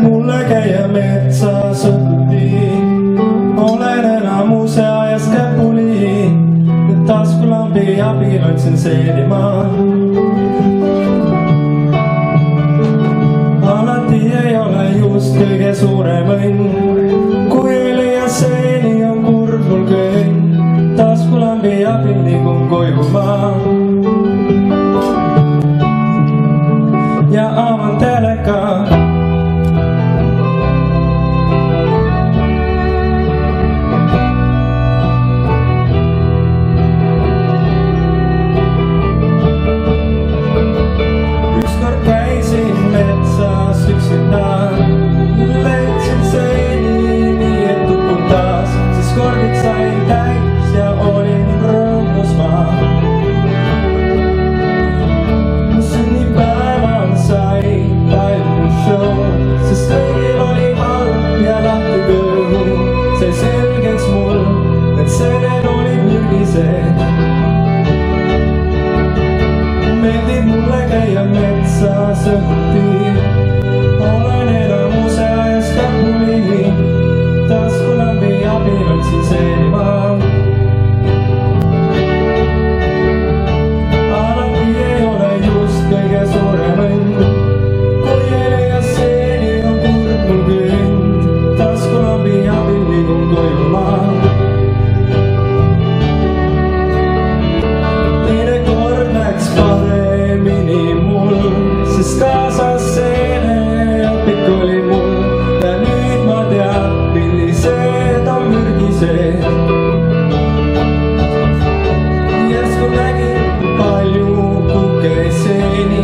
Mulle käia metsas õhtuti, olen enamuse ajast käpuli, taskulambi abil otsin seedima. Alati ei ole just kõige suurem õnn, kui ei leia seeni, on kurb mul kõnn, taskulambi abil liigun koju ma. Ja avan teleka. Leidsin seeni nii, et tuputas, siis kordid sain täis ja olin rõõmus ma. Sünnipäeval sai palju show, sest kõigil oli halb ja lahti kõhu. Sai selgeks mul, et sellel olid mürgised. Meeldib mulle käia metsas õhtuti, olen enamuse ajast käpuli, taskulambi abil otsin seedima. Alati ei ole just kõige suurem õnn, kui ei leia seeni, on kurb mul kõnd, taskulambi abil liigun koju ma. Teinekord läks paremini mul, sest kaasas seene oli mul ja nüüd ma tean, millised on mürgised. Järsku nägin palju kukeseeni,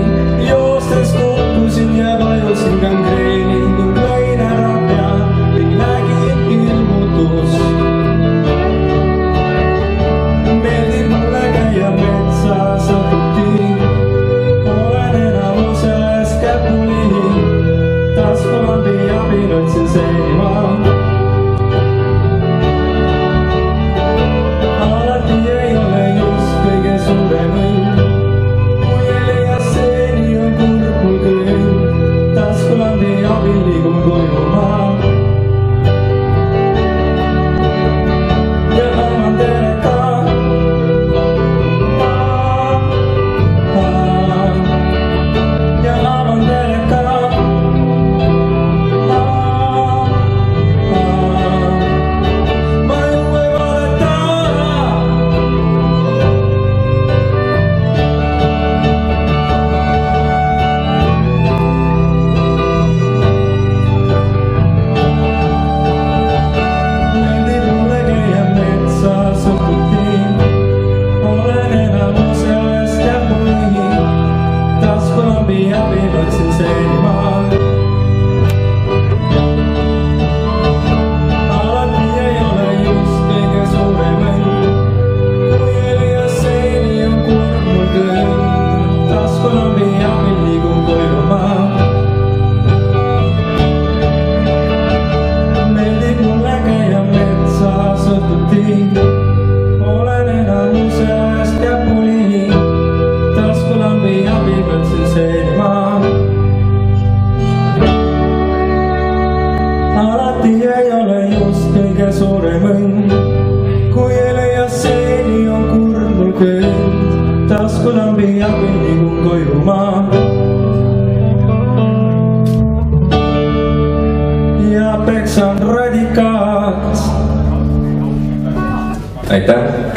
joostes kukkusin ja vajusin gangreeni ning lõin ära pea ning nägin ilmutust. Meeldib mulle käia metsas õhtuti, olen enamuse ajast käpuli, taskulambi abil otsin seedima. Alati ei ole just kõige suurem õnn, kui ei leia seeni, on kurb mul kõnd, taskulambi abil liigun koju ma. Ja avan teleka. Ja avan teleka. Alati ei ole just kõige suurem õnn, kui ei leia seeni, on kurb mul kõnd, taskulambi abil liigun koju ma. Ja peksan radikaat. Aitäh!